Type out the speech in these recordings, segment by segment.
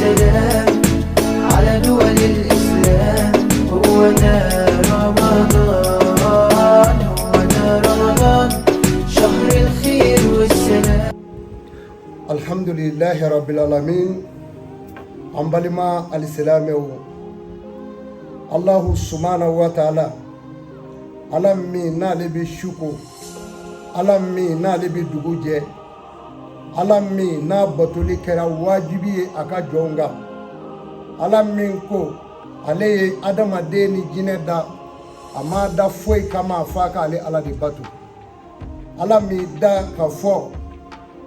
والسلام على دول الإسلام. هو ده رمضان، هو ده رمضان، شهر الخير والسلام. الحمد لله رب العالمين. أمبالما الإسلام الله سبحانه وتعالى alami n'ale bi suko alami n'ale bi dugujɛ alami n'a batoli kɛra wajibi ye a ka jɔn kan alami ko ale ye adamaden ni jinɛ da a ma da foyi kama fa k'ale ala de bato alami da ka fɔ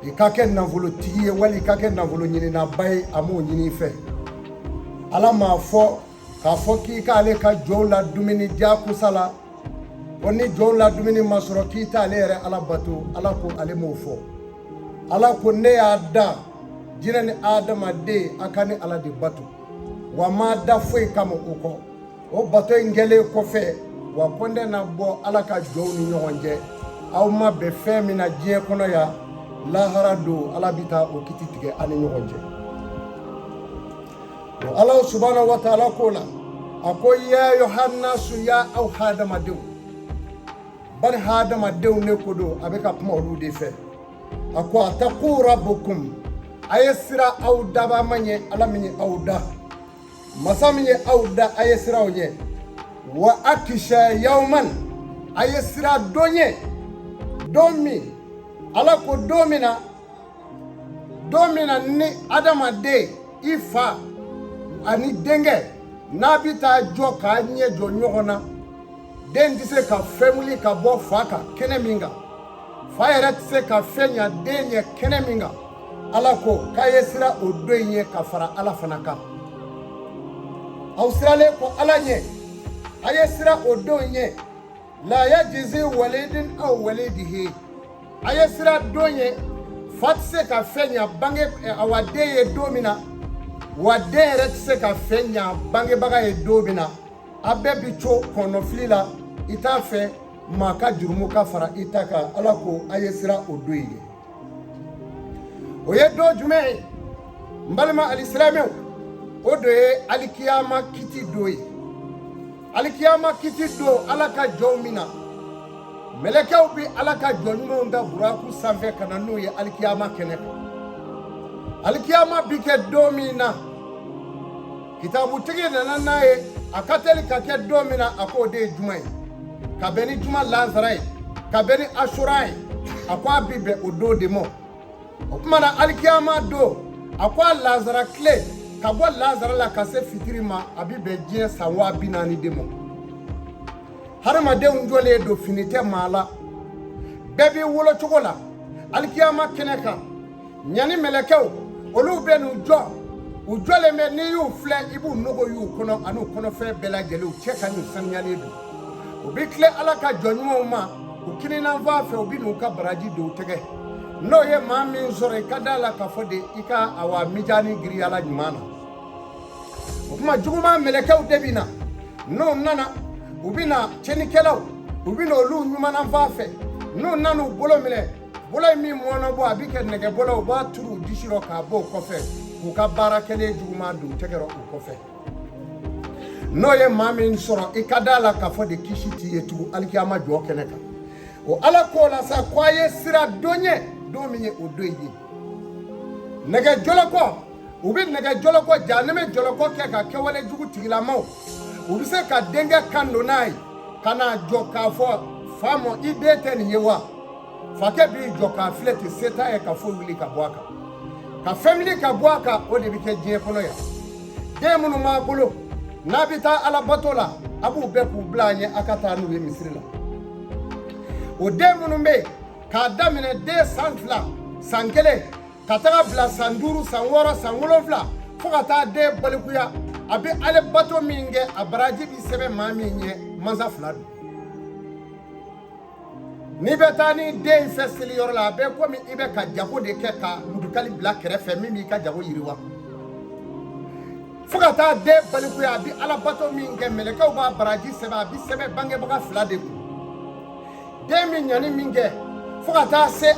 i ka kɛ nafolotigi ye wali i ka kɛ nafolo ɲininaba ye a m'o ɲini fɛ ala m'a fɔ k'a fɔ k'i k'ale ka jɔnw la dumuni jakusa la oni jɔn la dumuni ma sɔrɔ k'i t'ale yɛrɛ ala bato ala ko ale m'o fɔ ala ko ne y'a da jinɛ ni adamaden a ka ni ala de bato wa ma da foyi kama o kɔ o bato in kɛlen kɔfɛ wa ko ne na bɔ ala ka jɔnw ni ɲɔgɔn cɛ aw ma bɛn fɛn min na diɲɛ kɔnɔ yan lahara don ala bɛ taa o kiti tigɛ an ni ɲɔgɔn cɛ ala subhanahu wa ta'ala ko la a ko ya yohannasu ya aw hadamadenw bari hadamadenw ne ko don a bɛ ka kuma olu de fɛ a ko ataqu rabbukum a ye sira aw daba ma ɲɛ ala min ye aw da masa min ye aw da a ye siraw ɲɛ wa akisha yawman a ye sira don ɲɛ don min ala ko don min na ni adamaden i fa ani denkɛ n'a bɛ taa jɔ k'a ɲɛ jɔ ɲɔgɔn na den tɛ se ka fɛn wuli ka bɔ fa kan kɛnɛ min kan fa yɛrɛ tɛ se ka fɛn ɲa den ɲɛ kɛnɛ min kan ala ko k'a ye sira o don in ye ka fara ala fana kan aw siralen ko ala ɲɛ a ye sira o don in ye la yajzi walidin aw walidihi a ye sira don ye fa tɛ se ka fɛn ɲa bange awa den ye don min na wa den yɛrɛ tɛ se ka fɛn ɲa bangebaga ye don min na a bɛɛ bi co kɔnɔfili la i t'a fɛ maa ka jurumu ka fara i ta kan ala ko a ye sira o don ye o ye don jumɛn ye n balima alisilamɛw o do ye alikiyama kiti don ye alikiyama kiti don ala ka jɔnw min na mɛlɛkɛw bi ala ka jɔn ɲumanw da buraku sanfɛ ka na n'o ye alikiyama kɛnɛ kan alikiyama bi kɛ don min na kitabutigi nana n'a ye a ka teli ka kɛ don min na a ko o de ye juma ye ka bɛn ni juma lazara ye ka bɛn ni asura ye a ko a bi bɛn o don de ma o tuma na alikiyama don a ko a lazara tile ka bɔ lazara la ka se fitiri ma a bi bɛn diɲɛ san 40,000 de ma hadamadenw jɔlen don fini tɛ maa la bɛɛ b'i wolo cogo la alikiyama kɛnɛ kan ɲani mɛlɛkɛw olu bɛ n'u jɔ u jɔlen bɛ n'i y'u filɛ i b'u nogo y'u kɔnɔ ani u kɔnɔfɛn bɛɛ lajɛlen u cɛ ka ɲi sanuyalen don u bɛ tile ala ka jɔn ɲumanw ma u kininanfan fɛ u bɛ n'u ka baraji don u tɛgɛ n'o ye maa min sɔrɔ i ka da la k'a fɔ de i ka awa mijaani giriya la ɲuman na o tuma juguman mɛlɛkɛw de bɛ na n'o nana u bɛ na cɛnnikɛlaw u bɛ na olu ɲumananfan fɛ n'u nana u bolo minɛ bolo in min mɔnɔ bɔ a bɛ kɛ nɛgɛbɔlaw u b'a turu u disi rɔ k'a bɔ o kɔfɛ k'u ka baara kɛlen juguman don u tɛgɛrɛ o kɔfɛ n'o ye maa min sɔrɔ i ka da la k'a fɔ de kisi t'i ye tugun alikiyama jɔ kɛnɛ kan o ala k'o la sa ko a ye sira don ye don min ye o don ye nɛgɛjɔlɔkɔ u bɛ nɛgɛjɔlɔkɔ jahanɛmɛ jɔlɔkɔ kɛ ka kɛwale jugu tigilamaw u bɛ se ka denkɛ kan don n'a ye ka n'a jɔ k'a fɔ fa mɔ i den tɛ nin ye wa fakɛ b'i jɔ k'a filɛ ten se t'a ye ka foyi wuli ka bɔ a kan ka fɛn wuli ka bɔ a kan o de bɛ kɛ diɲɛ kɔnɔ yan den minnu b'a bolo n'a bɛ taa ala bato la a b'u bɛɛ k'u bila a ɲɛ a ka taa n'u ye misiri la o den minnu bɛ yen k'a daminɛ den san 2 san 1 ka taga bila san 5 san 6 san 7 fo ka taa den balikuya a bɛ ale bato min kɛ a baraji bɛ sɛbɛn maa min ɲɛ mansa 2 don n'i bɛ taa ni den fɛ seliyɔrɔ la a bɛ komi i bɛ ka jago de kɛ ka mudukali bila kɛrɛfɛ min b'i ka jago yiriwa fo ka taa den balikuya a bɛ ala bato min kɛ mɛlɛkɛw b'a baraji sɛbɛn a bɛ sɛbɛn bangebaga 2 de kun den min ɲani min kɛ fo ka taa se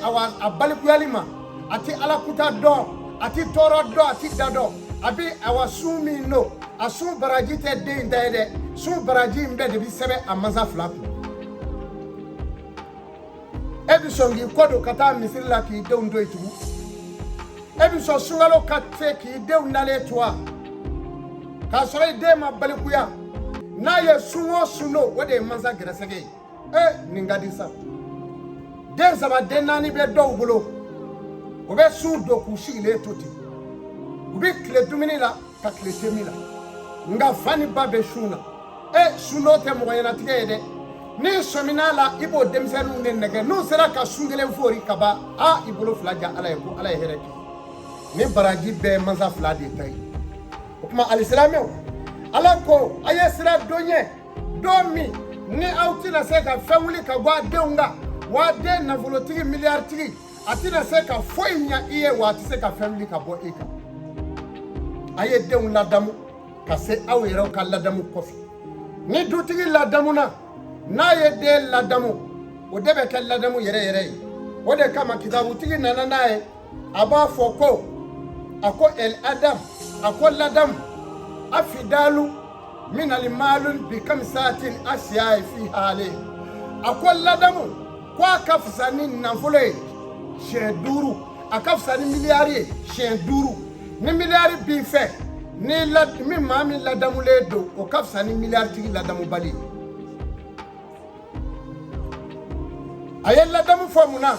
a balikuyali ma a ti ala kuta dɔn a ti tɔɔrɔ dɔn a ti da dɔn abi awa sumi no asun baraji te den dede sun baraji mbe de bi sebe amaza flaku Edison gi kodo kata misiri la ki de ndo itu Edison sungalo kate ki de undale toa ka sore de ma balikuya na ye sunwo suno wode manza gresege ningadi sa den saba den nani be do bolo o be su do ku shile toti o be kle dumini la ka kle temila nga fani ba be shuna suno te mo yana tige de ni somina la ibo demsenu ne nege no sera ka sungele fori kaba ibolo flaja ala ko ala hereke ni baraji be manza fla de tay o kuma alislameo ala ko ayesra donye domi ni autina se ka family ka gwa deunga wa de na volotigi milliard tigi atina se ka foinya iye wa tise ka family ka bo eka aye deun ladamu ka se awero ka ladamu kofi ni dutigi ladamu na ye de ladamu o de be ka ladamu yere o de kama kitabu tigi nana nae aba foko ako el adam ako ladam afidalu min al malun bi kamsatin asya fi hali ako ladamu kwa kafsani nafule sheduru akafsani miliari sheduru ni miliari bi fe ni lad mi mami ladamu ledo o kafsani miliari tigi ladamu bali ayel ladamu famuna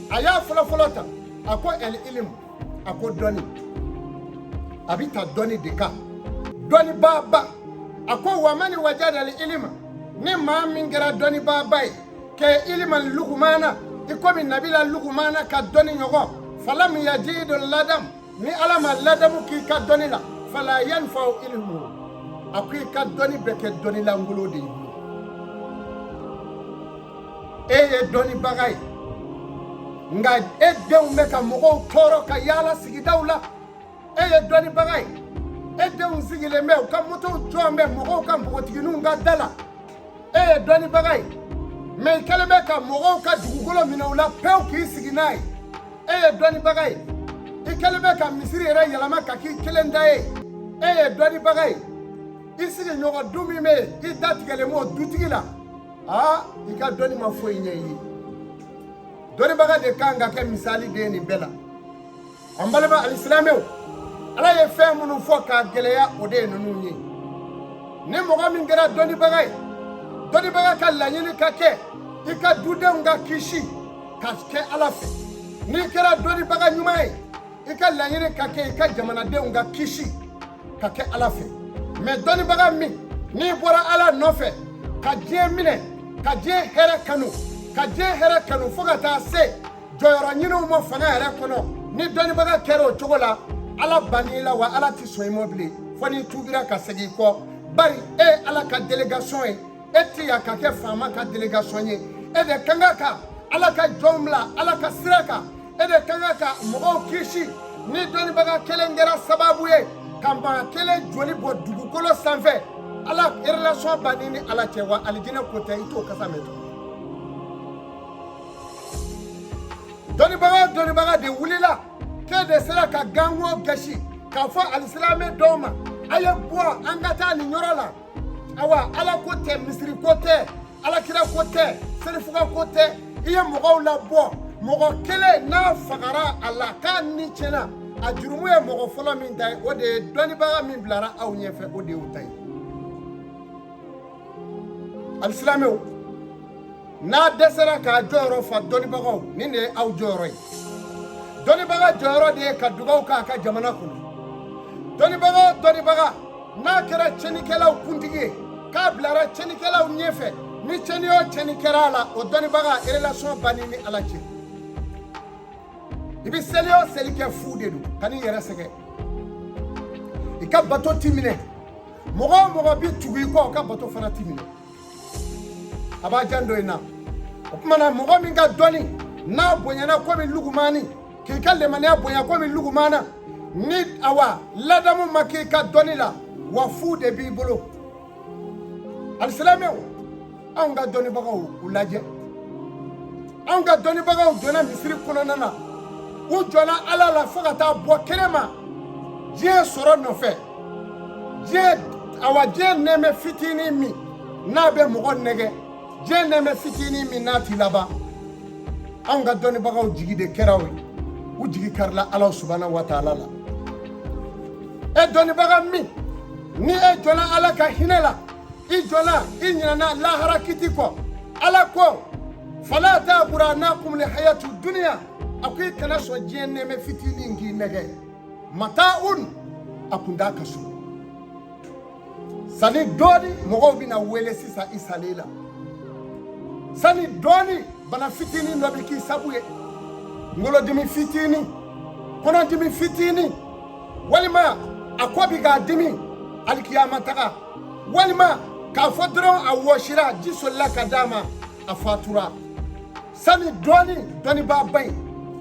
aya folota ako el ilm ako doni abita doni deka doni baba ako wamani wajada al ilma ni mami ngara doni baba ke ilman luqmana ikomi nabila luqmana ka doni nyogo falam yajidu ladam ni alama ladamu ki ka doni la fala yanfa'u ilmu akui ka doni beke doni la ngulo de eye doni bagay nga edew meka mogo toro ka yala sigidawla eye doni bagay edew sigile me ka moto jombe mogo ka mbotiginu nga dala eye doni bagay me kelebe ka mogo ka dugugolo minawla pew ki siginai eye doni bagay ikelebe ka misiri era yalama ka ki kelendaye doni bagay isigi nyogo dumi me idatigele mo dutigila ika doni ma foyi nyeyi doni baga de kanga ke misali de ni bela ambalaba alislameo ala ye fe munu fo ka geleya ode nunu nyi ni moga min gera doni baga ka lanyini ka ke ika dude nga kishi ka ke ala fe ni kera doni baga nyumai ika lanyini ka ke ika jamana de nga kishi ka ke ala fe me doni baga mi ni bora ala nofe ka je mine ka je here kanu foga ta se joyoro nyinu mo fanga here kono ni doni baga kero chogola ala banila wa ala ti so immobile foni tubira ka segi ko bari ala ka delegation eti ya ka ke fama ka delegation ye de kanga ka ala ka jomla ala ka siraka de kanga ka mo kishi ni doni baga kelengera sababu ye kamba kele joli bo dugukolo sanfe ala relation banini ala cewa aljina ko tay to kasameto doni baga de wulila ke de sera ka gango gashi ka fo alislame doma aye boa angata ni nyorola awa ala ko te misri ko te ala kira ko te serifuga ko te iye mogo la bo mogo kele na fagara ala kan ni chena ajurumu ye mogo folo min dai o de doni baga min blara aw nyefe o de utay alislameo na desera ka joro fa doni baga ni ne aw joro doni baga joro de ka dugaw ka jamana ko doni baga na kera chenikela kuntigi ka blara chenikela nyefe ni chenio chenikera la o doni baga relation banini alachi ibi selio selike fude du kani yere sege ika bato timine mogo bi tugi ko ka bato fana timine aba jando ina okumana mogo minga doni na bonyana ko mi lugumani ki kalle mane bonya ko mi lugumana ni awa ladamu makika doni la wa fude bi bolo alislameo anga doni bagaw ulaje anga doni bagaw dona misri kono nana u jona ala la foga ta bo kelema diɲɛ sɔrɔ nɔfɛ diɲɛ nɛmɛ fitinin min n'a bɛ mɔgɔ nɛgɛ diɲɛ nɛmɛ fitinin min n'a t'i laban anw ka dɔnnibagaw jigi de kɛra o ye u jigi karila Ala subhanahu wa ta'ala la e dɔnnibaga min ni e jɔnna Ala ka hinɛ la i jɔnna i ɲinɛna lahara kiti kɔ Ala ko fala ta'burannakum li hayati dunya a ko i kana sɔn diɲɛ nɛmɛ fitinin k'i nɛgɛ mata'un a kun da ka so sani dɔɔni mɔgɔw bɛna wele sisan i salen la sani dɔɔni bana fitinin dɔ bɛ k'i sabu ye ngolodimi fitinin kɔnɔdimi fitinin walima a kɔ bɛ k'a dimi alikiyama taga walima k'a fɔ dɔrɔn a wɔsira ji solila ka d'a ma a fatura sani dɔɔni dɔnnibaa in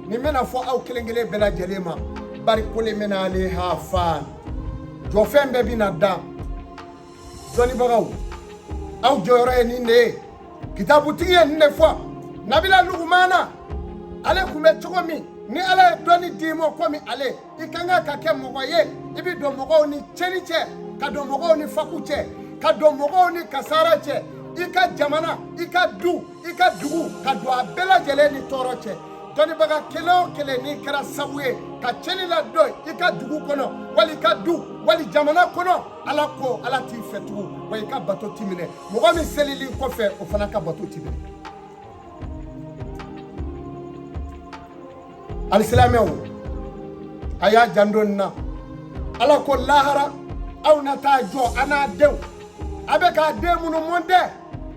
nin bɛna fɔ aw kelen kelen bɛɛ lajɛlen ma bari kole mena ale hafa jɔfɛn bɛɛ bɛna da dɔnnibagaw aw jɔyɔrɔ ye nin de ye kitabutigi ye nin de fɔ nabila lugumana ale kun bɛ cogo min ni Ala ye dɔnni d'i ma komi ale i kan ka kɛ mɔgɔ ye i bɛ don mɔgɔw ni cɛni cɛ ka don mɔgɔw ni faku cɛ ka don mɔgɔw ni kasara cɛ i ka jamana i ka du i ka dugu ka don a bɛɛ lajɛlen ni tɔɔrɔ cɛ dɔnnibaga kelen o kelen n'i kɛra sabu ye ka cɛni ladon i ka dugu kɔnɔ wali i ka du wali jamana kɔnɔ Ala ko Ala t'i fɛ tugun wa i ka bato t'i minɛ mɔgɔ min selili kɔfɛ o fana ka bato t'i minɛ alisilamɛw a y'a janto nin na Ala ko lahara aw na taa jɔ a n'a denw a bɛ k'a den minnu mɔndɛ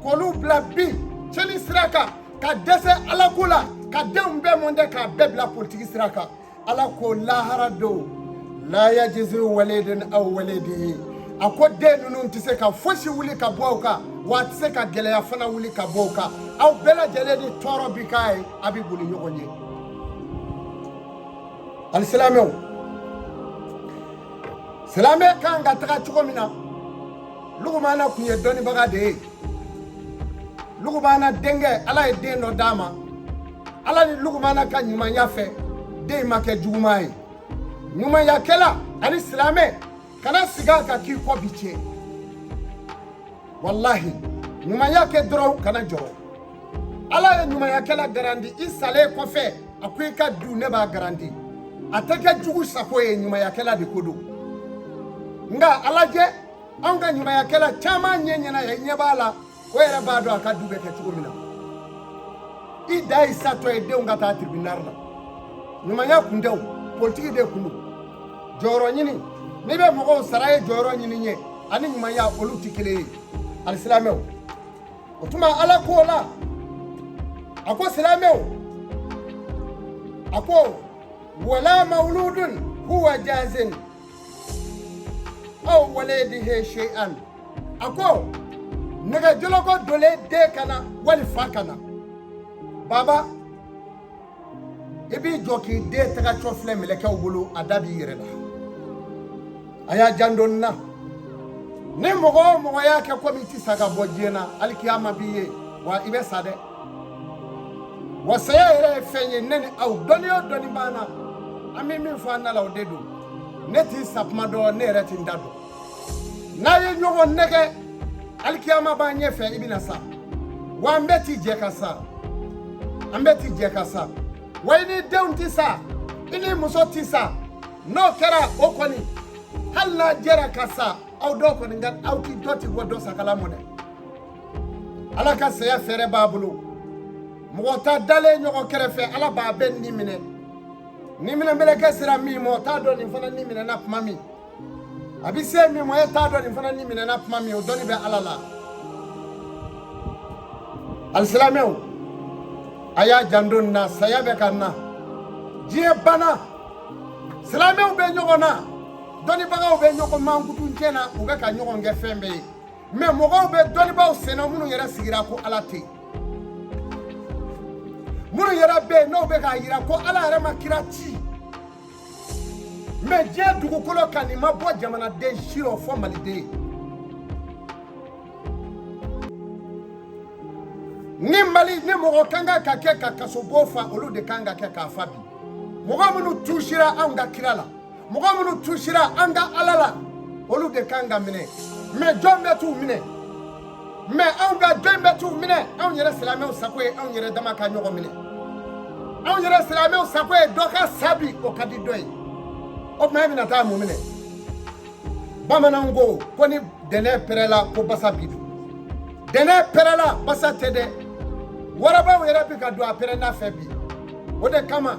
k'olu bila bi cɛni sira kan ka dɛsɛ Ala ko la ka denw bɛɛ mɔndɛ k'a bɛɛ bila politiki sira kan Ala ko lahara don la yajizu walidun aw walidihi a ko den ninnu tɛ se ka fosi wuli ka bɔ aw kan wa a tɛ se ka gɛlɛya fana wuli ka bɔ aw kan aw bɛɛ lajɛlen ni tɔɔrɔ bi k'a ye a bɛ boli ɲɔgɔn ye alisilamɛw silamɛ kan ka taga cogo min na Lugumana kun ye dɔnnibaga de ye Lugumana denkɛ Ala ye den dɔ d'a ma Ala ni Lugumana ka ɲumanya fɛ den ma kɛ juguman ye ɲumanyakɛla ani silamɛ kana sigi a kan k'i kɔ bi tiɲɛ wallahi ɲumanya kɛ dɔrɔn kana jɔrɔ Ala ye ɲumanyakɛla garandi i salen kɔfɛ a ko i ka du ne b'a garandi a tɛ kɛ jugu sago ye ɲumanyakɛla de ko don nka Ala jɛ anw ka ɲumanyakɛla caman ɲɛ ɲɛna ye ɲɛ b'a la o yɛrɛ b'a dɔn a ka du bɛ kɛ cogo min na i da yi satɔ ye denw ka taa tribunal la ɲumanya kun tɛ o politiki de kun don jɔyɔrɔ ɲini n'i bɛ mɔgɔw sara ye jɔyɔrɔ ɲini ye ani ɲumanya olu tɛ kelen ye alisilamɛw o tuma Ala ko la a ko silamɛw a ko wala mawludun huwa jazin aw walidihi shay'an a ko nɛgɛjɔlɔkɔ dolen den kana wali fa kana baba i b'i jɔ k'i den taga cɔ filɛ mɛlɛkɛw bolo a da b'i yɛrɛ la a y'a janto nin na ni mɔgɔ o mɔgɔ y'a kɛ komi i tɛ sa ka bɔ diɲɛ na alikiyama b'i ye wa i bɛ sa dɛ wa saya yɛrɛ ye fɛn ye ne ni aw dɔnni o dɔnni b'an na an bɛ min fɔ an na la o de don ne t'i sa kuma dɔn ne yɛrɛ t'i da dɔn n'a ye ɲɔgɔn nɛgɛ alikiyama b'an ɲɛfɛ i bɛna sa wa an bɛɛ t'i jɛ ka sa an bɛɛ t'i jɛ ka sa wa i ni denw t'i sa i ni muso t'i sa n'o kɛra o kɔni hali n'a jɛra ka sa aw dɔw kɔni ka aw t'i dɔ t'i bɔ dɔ sakala mɔ dɛ Ala ka saya fɛrɛ b'a bolo mɔgɔ ta dalen ɲɔgɔn kɛrɛfɛ Ala b'a bɛɛ ni minɛ ni minɛ mɛlɛkɛ sera min ma o t'a dɔn nin fana ni minɛna tuma min a bɛ se min ma e t'a dɔn nin fana ni minɛna tuma min o dɔnni bɛ Ala la alisilamɛw a y'a janto nin na saya bɛ ka na diɲɛ banna silamɛw bɛ ɲɔgɔn na dɔnnibagaw bɛ ɲɔgɔn mankutu na u bɛ ka ɲɔgɔn kɛ fɛn bɛɛ ye mais mɔgɔw bɛ dɔnnibagaw senna minnu yɛrɛ sigira ko Ala tɛ minnu yɛrɛ bɛ yen n'o bɛ k'a jira ko Ala yɛrɛ ma kira ci mais diɲɛ dugukolo kan nin ma bɔ jamanaden si rɔ fɔ maliden ni Mali ni mɔgɔ kan ka kɛ ka kasobon fa olu de kan ka kɛ k'a fa bi mɔgɔ minnu tuusira anw ka kira la mɔgɔ minnu tusira an ka ala la olu de kan ka minɛ mais jɔn bɛ t'u minɛ mais anw ka jɔn bɛ t'u minɛ anw yɛrɛ silamɛw sago ye anw yɛrɛ dama ka ɲɔgɔn minɛ anw yɛrɛ silamɛw sago ye dɔ ka sabi o ka di dɔ ye o tuma e bɛna taa mun minɛ bamananw ko ni dɛnɛ pɛrɛla ko basa bi dun dɛnɛ pɛrɛla basa tɛ dɛ warabaw yɛrɛ bɛ ka don a pɛrɛnna fɛ bi o de kama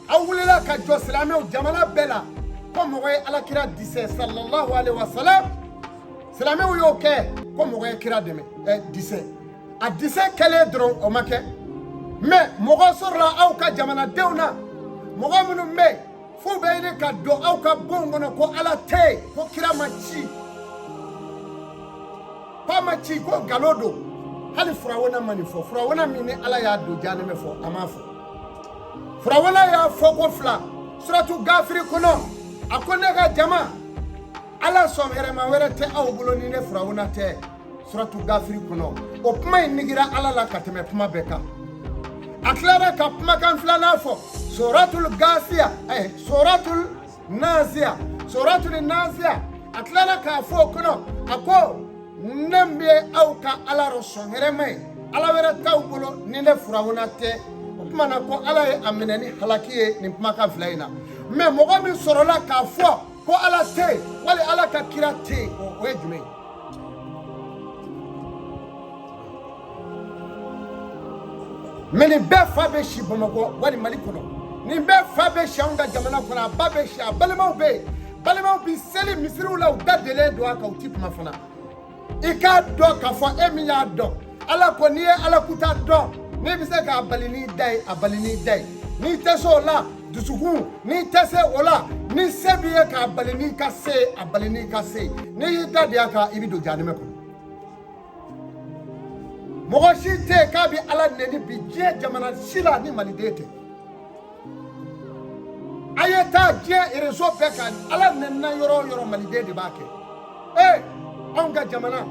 aw wulila ka jɔ silamɛw jamana bɛɛ la ko mɔgɔ ye alakira disɛ sallallahu alaihi wasallam silamɛw y'o kɛ ko mɔgɔ ye kira dɛmɛ disɛ a disɛ kɛlen dɔrɔn o ma kɛ mais mɔgɔ sɔrɔla aw ka jamanadenw na mɔgɔ minnu bɛ yen f'u bɛ ɲini ka don aw ka bonw kɔnɔ ko ala tɛ yen ko kira ma ci k'a ma ci ko nkalon don hali furawona ma nin fɔ furawona min ni ala y'a don janɛmɛ fɔ a m'a fɔ furawona y'a fɔ ko fila suratu gafiri kɔnɔ a ko ne ka jama ala sɔn hɛrɛma wɛrɛ tɛ aw bolo ni ne furawona tɛ suratu gafiri kɔnɔ o kuma in nigira ala la ka tɛmɛ kuma bɛɛ kan a tilara ka kumakan filanan fɔ suratul gasiya suratul naziya a tilara k'a fɔ o kɔnɔ a ko ne bɛ aw ka ala rɔ sɔn hɛrɛma ye ala wɛrɛ t'aw bolo ni ne furawona tɛ o tuma na ko ala ye a minɛ ni halaki ye nin kumakan fila in na mais mɔgɔ min sɔrɔla k'a fɔ ko ala tɛ yen wali ala ka kira tɛ yen o ye jumɛn ye mais nin bɛɛ fa bɛ si bamakɔ wali mali kɔnɔ nin bɛɛ fa bɛ si anw ka jamana kɔnɔ a ba bɛ si a balimaw bɛ yen balimaw bi seli misiriw la u da delen don a kan u ti kuma fana i k'a dɔn k'a fɔ e min y'a dɔn ala ko n'i ye ala kuta dɔn n'i bɛ se k'a bali n'i da ye a bali n'i da ye n'i tɛ se o la dusukun n'i tɛ se o la ni se b'i ye k'a bali n'i ka se a bali n'i ka se n'i y'i da de a kan i bɛ don janɛmɛ kɔnɔ mɔgɔ si tɛ yen k'a bɛ ala nɛni bi diɲɛ jamana si la ni maliden tɛ a ye taa diɲɛ réseau bɛɛ kan ala nɛnina yɔrɔ o yɔrɔ maliden de b'a kɛ anw ka jamana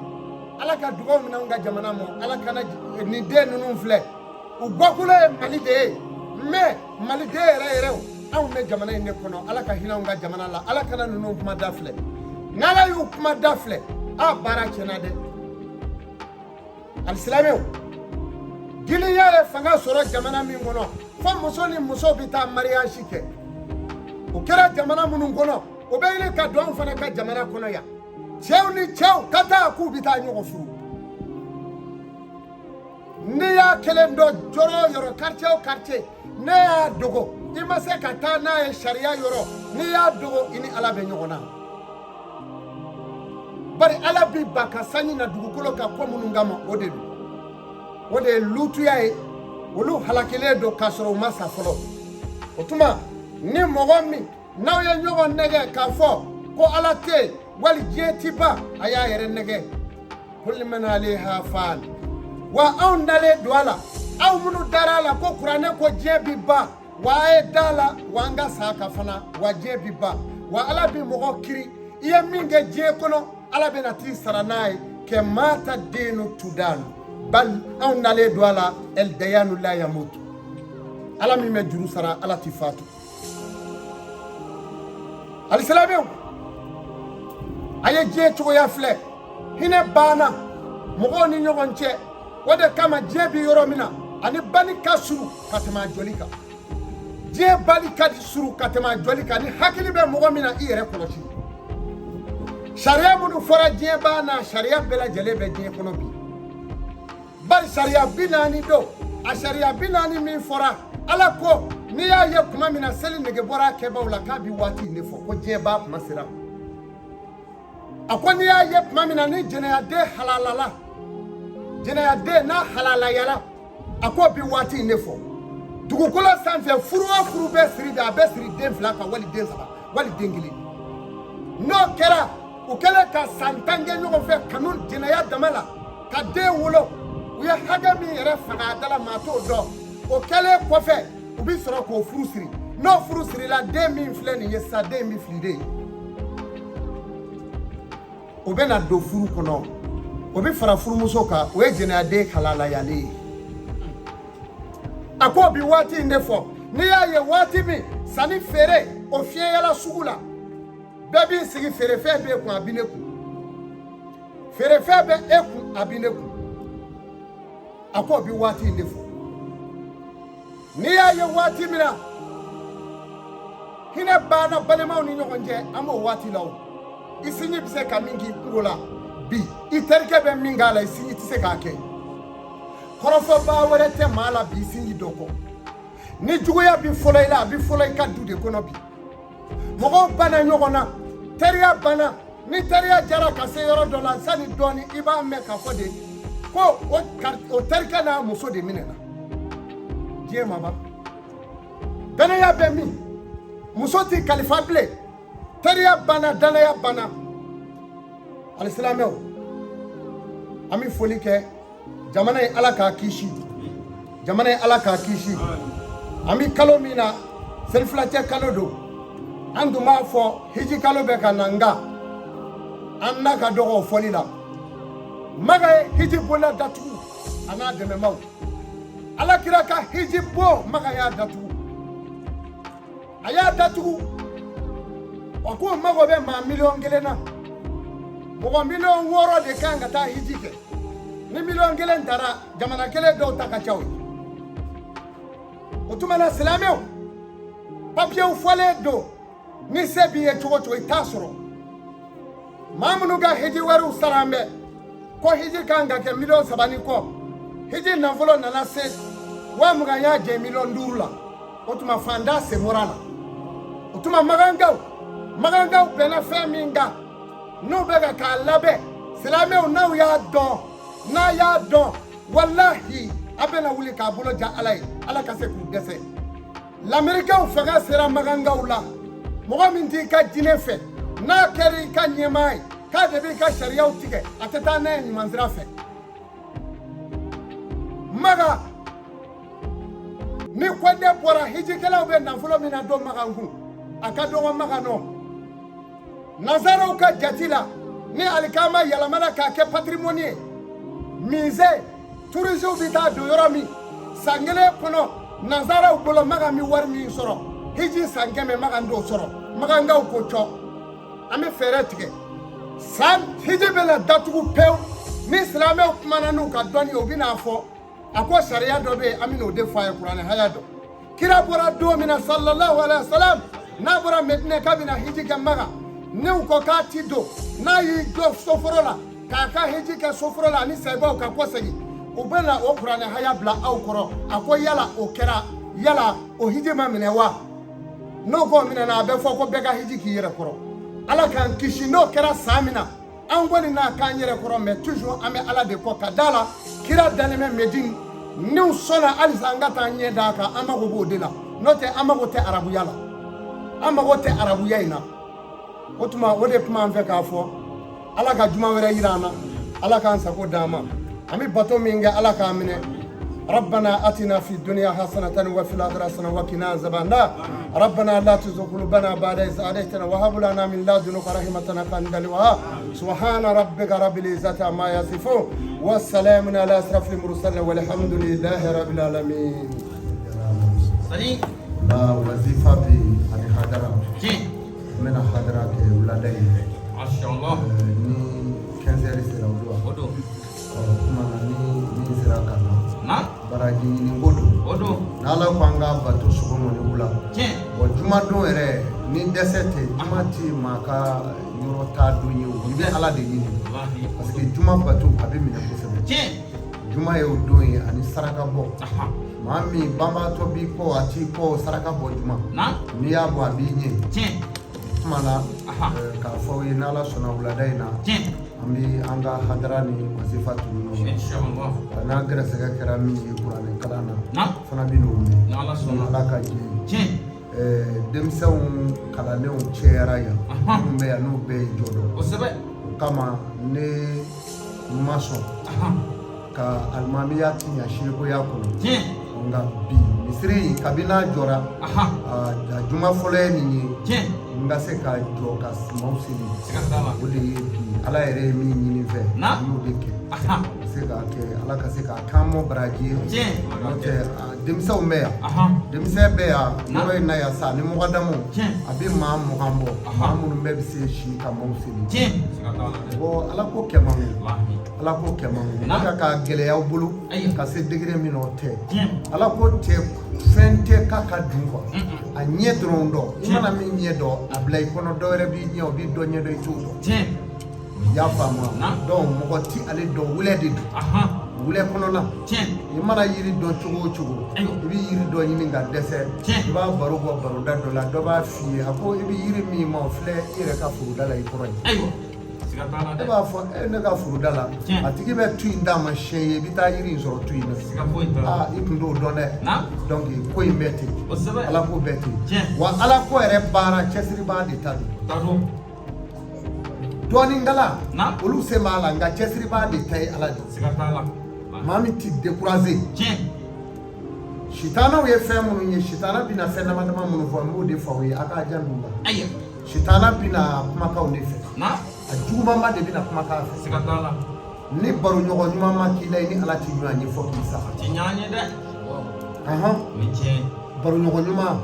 ala ka dugawu minɛ anw ka jamana ma ala kana nin den ninnu filɛ u bɔkolo ye mali de ye mais maliden yɛrɛ anw bɛ jamana in de kɔnɔ ala ka hinɛ anw ka jamana la ala kana ninnu kuma da filɛ n'ala y'u kuma da filɛ a baara tiɲɛna dɛ alisilamɛw giliya ye fanga sɔrɔ jamana min kɔnɔ fo muso ni muso bɛ taa mariage kɛ o kɛra jamana minnu kɔnɔ o bɛ ɲini ka don anw fana ka jamana kɔnɔ yan cɛw ni cɛw ka taa k'u bɛ taa ɲɔgɔn furu n'i y'a kelen dɔn yɔrɔ o yɔrɔ quartier o quartier ne y'a dogo i ma se ka taa n'a ye sariya yɔrɔ n'i y'a dogo i ni ala bɛ ɲɔgɔn na bari ala bi ba ka sanji na dugukolo ka ko minnu kama o de don o de ye lutuya ye olu halakilen don k'a sɔrɔ u ma sa fɔlɔ o tuma ni mɔgɔ min n'aw ye ɲɔgɔn nɛgɛ k'a fɔ ko ala tɛ yen wali diɲɛ ti ban a y'a yɛrɛ nɛgɛ kulli man alayha fan wa anw dalen don a la aw minnu dara a la ko kuranɛ ko diɲɛ bi ban wa a ye da la wa an ka sa ka fana wa diɲɛ bi ban wa ala bi mɔgɔ kiri i ye min kɛ diɲɛ kɔnɔ ala bɛna t'i sara n'a ye kɛ mata denu tudanu bal anw dalen don a la el dayanu la yamutu ala min bɛ juru sara ala ti fatu alisilamɛw a ye diɲɛ cogoya filɛ hinɛ banna mɔgɔw ni ɲɔgɔn cɛ o de kama diɲɛ bi yɔrɔ min na ani bali ka suru ka tɛmɛ a jɔli kan diɲɛ bali ka suru ka tɛmɛ a jɔli kan ni hakili bɛ mɔgɔ min na i yɛrɛ kɔlɔsi sariya minnu fɔra diɲɛ b'a na sariya bɛɛ lajɛlen bɛ diɲɛ kɔnɔ bi bari sariya 40 don a sariya 40 min fɔra ala ko n'i y'a ye kuma min na seli nege bɔra kɛbaaw la k'a bi waati in de fɔ ko diɲɛ b'a kuma sera a ko n'i y'a ye tuma min na ni jɛnɛyaden halalala jɛnɛyaden n'a halalayala a ko bi waati in de fɔ dugukolo sanfɛ furu o furu bɛ siri de a bɛ siri den 2 kan wali den 3 wali den 1 n'o kɛra u kɛlen ka san 10 kɛ ɲɔgɔn fɛ kanu jɛnɛya dama la ka den wolo u ye hakɛ min yɛrɛ faga a da la maa t'o dɔn o kɛlen kɔfɛ u bi sɔrɔ k'o furu siri n'o furu sirila den min filɛ nin ye sa den min fili de ye o bɛ na don furu kɔnɔ o bɛ fara furumuso kan o ye jɛnɛyaden halalayalen ye a ko bi waati in de fɔ n'i y'a ye waati min sanni feere o fiɲɛyala sugu la bɛɛ b'i sigi feerefɛn b'e kun a bi ne kun feerefɛn bɛ e kun a bi ne kun a ko bi waati in de fɔ n'i y'a ye waati min na hinɛ banna balimaw ni ɲɔgɔn cɛ an b'o waati la o i sinji bɛ se ka min k'i kungo la bi i terikɛ bɛ min k'a la i sinji tɛ se k'a kɛ kɔrɔfɔbaa wɛrɛ tɛ maa la bi i sinji dɔ kɔ ni juguya bi fɔlɔ i la a bi fɔlɔ i ka du de kɔnɔ bi mɔgɔw banna ɲɔgɔn na teriya banna ni teriya jara ka se yɔrɔ dɔ la sani dɔɔni i b'a mɛn k'a fɔ de ko o terikɛ n'a muso de minɛna diɲɛ ma ban danaya bɛ min muso tɛ kalifa bilen teriya banna danaya banna alisilamɛw an bɛ foli kɛ jamana ye ala k'a kisi jamana ye ala k'a kisi an bɛ kalo min na selifilacɛ kalo don an tun b'a fɔ hiji kalo bɛ ka na nka an n'a ka dɔgɔ o fɔli la maga ye hiji bonda datugu a n'a dɛmɛmaw alakira ka hiji bɔ maga y'a datugu a y'a datugu wa ko mago bɛ maa 1,000,000 na mɔgɔ 6,000,000 de kan ka taa hiji kɛ ni 1,000,000 taara jamana kelen dɔw ta ka ca o ye o tuma na silamɛw papiyew fɔlen don ni se b'i ye cogo cogo i t'a sɔrɔ maa minnu ka hiji wariw sara an bɛ ko hiji kan ka kɛ 3,000,000 ni kɔ hiji nafolo nana se 20,000 y'a jɛ 5,000,000 la o tuma fanda semora la o tuma magankaw bɛnna fɛn min kan n'u bɛ ka k'a labɛn silamɛw n'aw y'a dɔn n'a y'a dɔn walahi a bɛna wuli k'a bolo ja ala ye ala ka se k'u dɛsɛ lamɛrikɛw fanga sera magankaw la mɔgɔ min t'i ka jinɛ fɛ n'a kɛra i ka ɲɛmaa ye k'a de b'i ka sariyaw tigɛ a tɛ taa n'a ye ɲuman sira fɛ maga ni kɔnde bɔra hijikɛlaw bɛ nafolo min na don magan kun a ka dɔgɔ magan nɔ nazaraw ka jati la ni alikama yɛlɛmana k'a kɛ patrimoine ye musée touristes bɛ taa don yɔrɔ min san kelen kɔnɔ nazaraw bolo magan mi wari min sɔrɔ hiji san 100 magan t'o sɔrɔ magankaw ko cɔ an bɛ fɛɛrɛ tigɛ san hiji bɛna datugu pewu ni silamɛw kumana n'u ka dɔnni o bɛna fɔ a ko sariya dɔ bɛ yen an bɛna o de fɔ a ye kuranɛ haya dɔn kira bɔra don min na sallallahu alaihi wa sallam n'a bɔra medinɛ k'a bɛna hiji kɛ magan n'u ko k'a ti don n'a y'i jɔ soforo la k'a ka hiji kɛ soforo la ani sayibaw ka kɔsegin u bɛna o kuranɛ haya bila aw kɔrɔ a ko yala o kɛra yala o hiji ma minɛ wa n'o ko minɛna a bɛ fɔ ko bɛɛ ka hiji k'i yɛrɛ kɔrɔ ala k'an kisi n'o kɛra san min na an kɔni n'a k'an yɛrɛ kɔrɔ mais toujours an bɛ ala de kɔ ka da la kira dalen bɛ medine n'u sɔnna halisa an ka taa ɲɛ d'a kan an mago b'o de la n'o tɛ an mago tɛ arabuya la an mago tɛ arabuya in na o tuma o de kuma an fɛ k'a fɔ ala ka juma wɛrɛ yira an na ala k'an sago d'an ma an bɛ bato min kɛ ala k'an minɛ ربنا آتنا في الدنيا حسنة وفي الآخرة حسنة وقنا عذاب النار ربنا لا تزغ قلوبنا بعد إذ هديتنا وهب لنا من لدنك رحمة إنك أنت الوهاب سبحان ربك رب العزة عما يصفون والسلام على أشرف المرسلين والحمد لله رب العالمين. لا وظيفة بالحضرة من الحضرة ولدي ما شاء الله ni 15 heures sera odo kuma ni sera kana baraji ni odo n'ala ko an ka bato sogo ni wula bon juma don yɛrɛ ni dɛsɛ tɛ juma ti maa ka yɔrɔ t'a don ye i bɛ ala de ɲini parce que juma bato a bɛ minɛ kosɛbɛ juma ye o don ye ani saraka bɔ maa min banbaatɔ b'i kɔ a t'i kɔ saraka bɔ juma n'i y'a bɔ a b'i ɲɛ kuma na k'a fɔ aw ye n'ala sɔnna wulada in na an bɛ an ka hadara ni wasifa tunu ɲɔgɔn n'a gɛrɛsɛgɛ kɛra min ye kuranɛ kalan na fana bɛ n'o mɛn ala ka jɛ denmisɛnw kalandenw cɛyara yan minnu bɛ yan n'o bɛɛ ye jɔ dɔn o kama ne ma sɔn ka alimamiya tiɲɛ seegoya kɔnɔ nka bi misiri kabini n'a jɔra a juma fɔlɔ ye nin ye n ka se ka jɔ ka sumaw seli o de ye bi ala yɛrɛ ye min ɲini fɛ n y'o de kɛ se ka kɛ ala ka se ka kan mɔ baraji ye n'o tɛ denmisɛnw bɛ yan denmisɛn bɛ yan yɔrɔ in na yan sa ni mɔgɔdamu a bɛ maa 20 bɔ maa minnu bɛɛ bɛ se si ka maaw seli bon ala ko kɛ man ɲi ala ko kɛ man ɲi ne ka gɛlɛyaw bolo ka se degré min na o tɛ ala ko tɛ fɛn tɛ k'a ka dun quoi a ɲɛ dɔrɔn dɔn i mana min ɲɛ dɔn a bila i kɔnɔ dɔ wɛrɛ b'i ɲɛ o b'i dɔ ɲɛ dɔn i t'o dɔn y'a faamu donc mɔgɔ ti ale dɔn wulɛ de don wulɛ kɔnɔna i mana yiri dɔn cogo o cogo i bɛ yiri dɔ ɲini ka dɛsɛ i b'a baro bɔ baroda dɔ la dɔ b'a f'i ye a ko i bɛ yiri min ma o filɛ i yɛrɛ ka foroda la i kɔrɔ ye e b'a fɔ ne ka foroda la a tigi bɛ tu in d'a ma siɲɛ ye i bɛ taa yiri in sɔrɔ tu in na i tun t'o dɔn dɛ donc ko in bɛɛ ten ala ko bɛɛ ten wa ala ko yɛrɛ baara cɛsiri b'a de ta don dɔɔninkala olu se b'a la nka cɛsiri b'a de ta ye ala de maa min ti découragé sitanaw ye fɛn minnu ye sitana bɛna fɛn dama dama minnu fɔ n b'o de fɔ aw ye a k'a janto u la sitana bɛna kumakanw de fɛ a jugumanba de bɛna kumakan fɛ ni baro ɲɔgɔn ɲuman ma k'i la i ni ala ti ɲɔgɔn ye fɔ k'i sa baro ɲɔgɔn ɲuman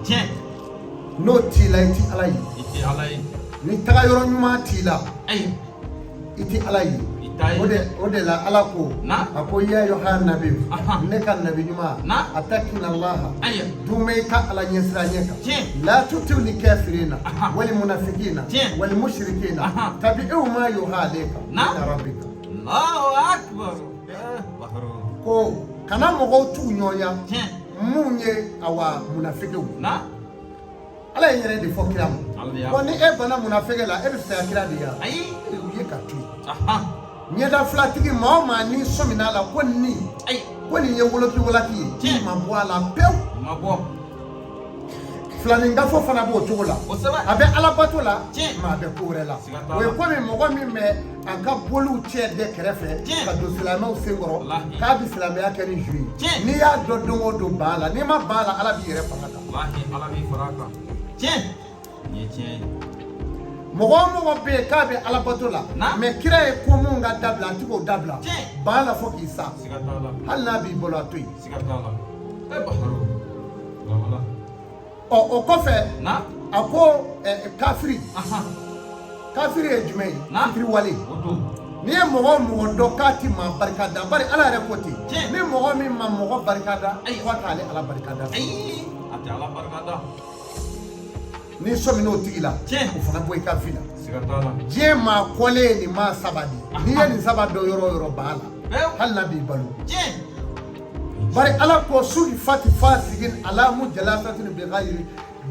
n'o t'i la i ti ala ye ni taga yɔrɔ ɲuman t'i la i ti ala ye o de la ala ko a ko ya ayyuhan nabi ne ka nabi ɲuman atakina allaha dume i ka ala ɲɛsira ɲɛ kan la tutiu li kafirina wal munafiqina wal mushrikina tabi'u ma yuha alayka min rabbika allahu akbar ko kana mɔgɔw t'u ɲɔnya mun ye awa munafiqew ala ye yɛrɛ de fɔ kira ma bon ni e bana munafege la e bɛ fɛ kira de ya ayi u ye ka to ɲɛda filatigi maa o maa ni sɔmina la ko nin ye woloki ye ma bɔ a la pewu filanin gafo fana b'o cogo la a bɛ alabato la maa a bɛ ko wɛrɛ la o ye komi mɔgɔ min bɛ a ka boliw cɛ de kɛrɛfɛ ka don silamɛw senkɔrɔ k'a bɛ silamɛya kɛ ni zu ye n'i y'a dɔn don o don ban la n'i ma ban la ala b'i yɛrɛ fanga kan mɔgɔ o mɔgɔ bɛ yen k'a bɛ alabato la mɛ kira ye ko mun ka dabila a ti k'o dabila ban la fo k'i sa hali n'a b'i bolo a to yen o kɔfɛ a ko kafiri ye jumɛn ye fitiri wale n'i ye mɔgɔ o mɔgɔ dɔn k'a ti maa barika da bari ala yɛrɛ ko ten ni mɔgɔ min ma mɔgɔ barika da fo k'ale ala barika da ni sɔmina o tigi la o fana bɔ i ka fi la diɲɛ maa kɔlen nin maa saba de n'i ye nin saba dɔn yɔrɔ o yɔrɔ ban la hali n'a b'i balo bari ala ko sugi fati fasigin ala mu jalasatin bi ghayri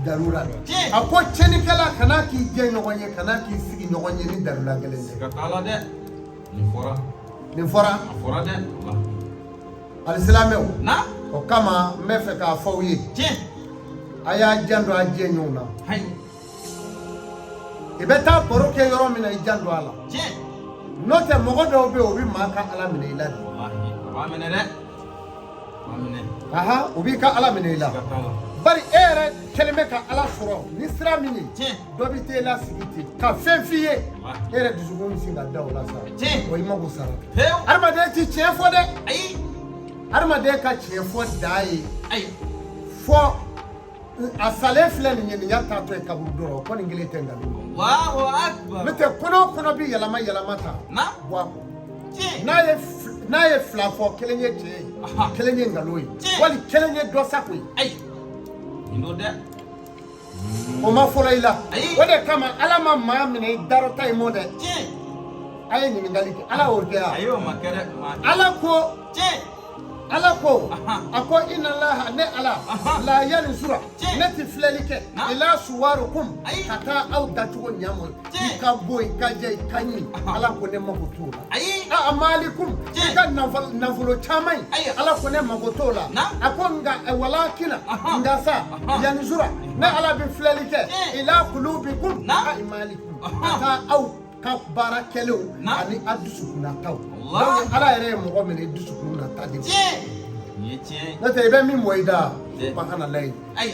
darura a ko cɛnikɛla kana k'i jɛ ɲɔgɔn ye kana k'i sigi ɲɔgɔn ye ni darura gɛlɛn tɛ nin fɔra alisilamɛw o kama n bɛ fɛ k'a fɔ aw ye a y'a janto a jɛɲɔgɔnw na i bɛ taa baro kɛ yɔrɔ min na i janto a la n'o tɛ mɔgɔ dɔw bɛ yen o bɛ maa ka ala minɛ i la de o b'i ka ala minɛ i la bari e yɛrɛ kɛlen bɛ ka ala sɔrɔ ni sira min ye dɔ bɛ t'e la sigi ten ka fɛn f'i ye e yɛrɛ dusukun bɛ sin ka da o la sa wa i mago sara adamaden ti tiɲɛ fɔ dɛ adamaden ka tiɲɛ fɔ da ye fɔ a salen filɛ nin ye nin y'a taatɔ ye kaburu dɔrɔn ko nin kelen tɛ nkalon n'o tɛ kɔnɔ o kɔnɔ bɛ yɛlɛma ta bɔ a kɔ n'a ye fila fɔ kelen ye tiɲɛ ye kelen ye nkalon ye wali kelen ye dɔ sago ye o ma fɔlɔ i la o de kama ala ma maa minɛ i darɔta ye mɔ dɛ a ye ɲininkali kɛ ala y'o kɛ yan ala ko a ko inna allaha ne ala la yansura ne ti filɛli kɛ ila suwarukum ka taa aw dacogo ɲamɔ i ka bɔ i ka jɛ i ka ɲi ala ko ne mago t'o la a malikum i ka nafolo caman ye ala ko ne mago t'o la a ko nka walakina nka sa yansura ne ala bɛ filɛli kɛ ila kulubikum a malikum ka taa aw ka baara kɛlenw ani a dusukunnataw donc ala yɛrɛ ye mɔgɔ minɛ dusukunnata de n'o tɛ i bɛ min mɔ i da ba kana layi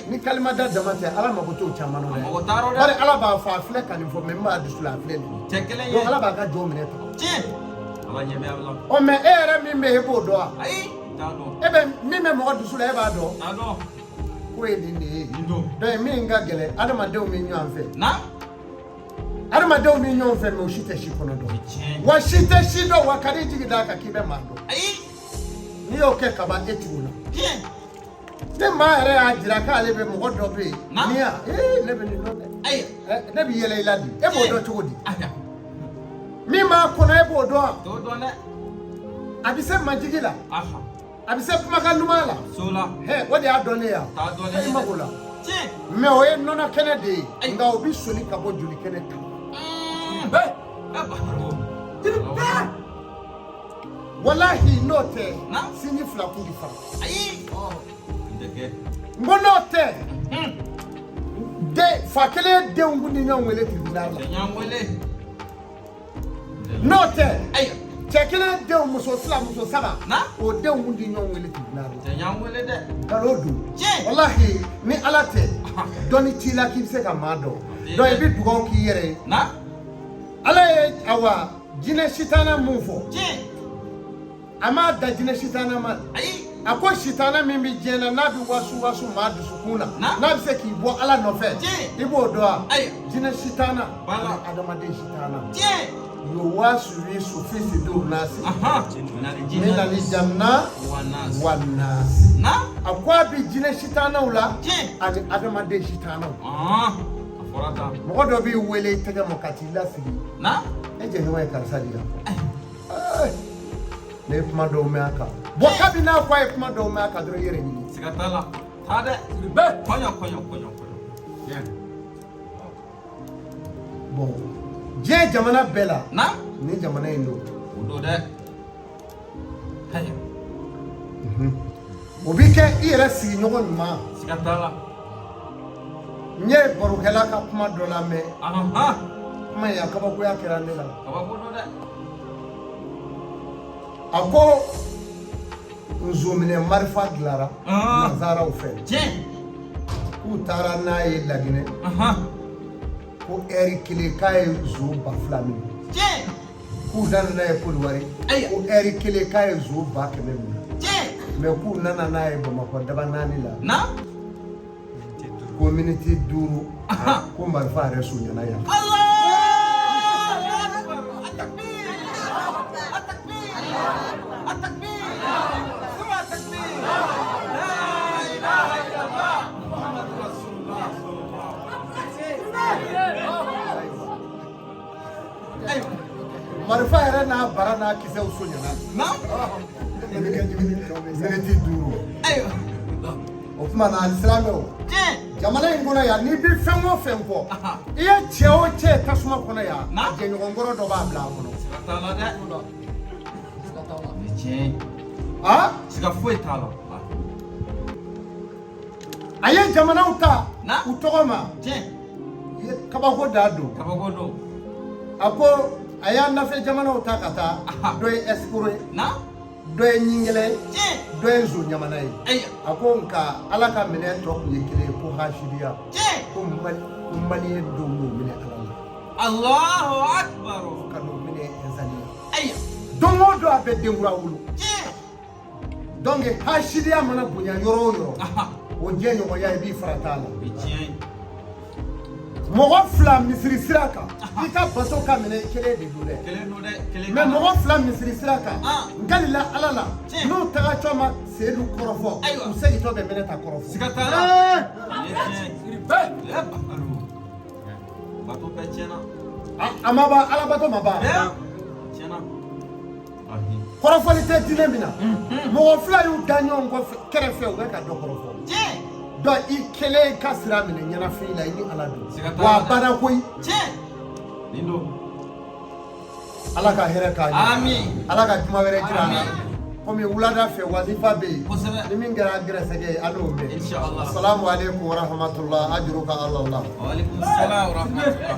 ni kalima da dama tɛ ala mago t'o caman na dɛ bari ala b'a fɔ a filɛ ka nin fɔ mɛ n b'a dusu la a filɛ nin ye donc ala b'a ka jɔn minɛ tan o me era mi me hebo do a Ayi, tado. ebe mi me mo dusu la e ba do Tado. ko e ni ni Indo. do mi nga gele adama de o mi nyu anfe Na? adama de o mi nyu anfe me o shite shi kono do wa shite shi do wa kari jigi da ka kibe ma do Ayi. ni o ke ka ba etu na Bien. ne ma ere a jira ka ale be mo do be Na? ni a ne be ni do de Ayi. ne bi yele iladi e bo do chugodi Aya. mi ma kono e bo do a Todo ne? abise majigi la Aha. abise kuma ka numa la Sola. he wodi a do ne ya Tado ne? e ma ko la Bien. me o ye nona kene de Ayi. nga obi soli ka bo juli kene ka Hey. Baro. wallahi no te Na? sinyi fla ku di fa Ayi. Ndeke. ngo no te de fa kele de ngu ni nyon wele tribunal la Nyangwele. no te Ayi. che kele de muso sala muso saba Na? o de ngu di nyon wele tribunal la Nyangwele de. kalodu Bien. wallahi ni ala te doni ti la ki se ka ma do do e bi dugo ki yere Na? ala ye awa jine shitana mun fo Bien. ama da jine shitana ma Ayi. ako shitana min bi jena na bi wasu ma du sukuna Na? na bi se ki bo ala no fe Je. ibo do a Ayi. jine shitana Bala. adama de shitana Bien. yo wasu wi su fi si do nasi Aha. min ali janna Wanas. wan nasi Na? akwa bi jine shitana ula Je. ani adama de shitana Ah. Aforata. mo do bi wele tege mo katila sigi Na? e je no e karsa dia ne kuma do me aka bo kabi na kwa e kuma do me aka dro yere ni Sigatala. Tade. Be. Konyo. Bien. bon je jamana bela Na? ni jamana indo Udo de. Haya. o bi ke i yɛrɛ sigi ɲɔgɔn ɲuman Sigatala. n ye barokɛla ka kuma dɔ lamɛn Aha. kuma in a kabakoya kɛra ne la Kabako do de. a ko nzominɛ marifa dilara Ah. nazaraw fɛ Bien. k'u taara n'a ye laginɛ Aha. ko ɛri kelen k'a ye zo ba fila minɛ Bien. k'u nana n'a ye koliwari Ayi. ko ɛri kelen k'a ye zo ba 100 minɛ Bien. mɛ k'u nana n'a ye bamakɔ daba naani la Na? ko miniti 5 Aha. ko marifa yɛrɛ sonyana yan Allah! At-takbir! At-takbir! At-takbir! Suma at-takbir! La ilaha illallah! Muhammadur Rasulullah sallallahu alaihi wasallam. marifa yɛrɛ n'a bara n'a kisɛw sonyana Na? miniti 5 Ayo. o tuma na alisilamɛw Bien. jamana in kɔnɔ yan n'i bɛ fɛn o fɛn fɔ Aha. i ye cɛ o cɛ tasuma kɔnɔ yan Na? a jɛɲɔgɔn kɔrɔ dɔ b'a bila a kɔnɔ Sigatala de. Bien. a Siga foyi t'a la. a ye jamanaw ta Na? u tɔgɔ ma Bien. i ye kabako da don Kabako do. a ko a y'a nafɛ jamanaw ta ka taa Aha. dɔ ye ɛsikoro ye Na? dɔ ye ɲingɛlɛ ye Bien. dɔ ye nzo ɲamana ye Ayo. a ko nka ala ka minɛ tɔ tun ye kelen ye ko hasidiya Bien. ko maliyɛn dɔw y'o minɛ ala la Allahu Akbar. ka n'o minɛ ɛnzaniya Ayo. don o don a bɛ denkura wolo Bien. donc hasidiya mana bonya yɔrɔ o yɔrɔ Aha. o jɛɲɔgɔnya i b'i fara t'a la Bien. mɔgɔ 2 misiri sira kan i ka bato ka minɛ kelen de don dɛ Kelen do de. Kelen mais mɔgɔ 2 misiri sira kan Ah. nkalila ala la Tiɲɛ. n'u taga cɔ ma seyidu kɔrɔfɔ Ayiwa. u segintɔ bɛ minɛ ta kɔrɔfɔ Sigatala. Le baro. Bato bɛɛ tiɲɛna. a ma ban alabato ma ban Tiɲɛna. Ahi. kɔrɔfɔli tɛ diinɛ min na mɔgɔ 2 y'u da ɲɔgɔn kɔfɛ kɛrɛfɛ u bɛ ka dɔ kɔrɔfɔ Tiɲɛ. donc i kelen ka sira minɛ ɲɛnafin la i ni ala don Siga t'a wa la a dɛ. banna koyi Tiɲɛ. Nin do. ala ka hɛrɛ k'a ɲɛ Amin. ala ka juma wɛrɛ jira an na Amin. komi wulada fɛ wazifa bɛ yen Kosɛbɛ. ni min kɛra gɛrɛsɛgɛ ye an n'o mɛn Inshallah. assalamu alaikum warahmatullah ajuru ka ala la Wa alaikum salam wa rahmatullah.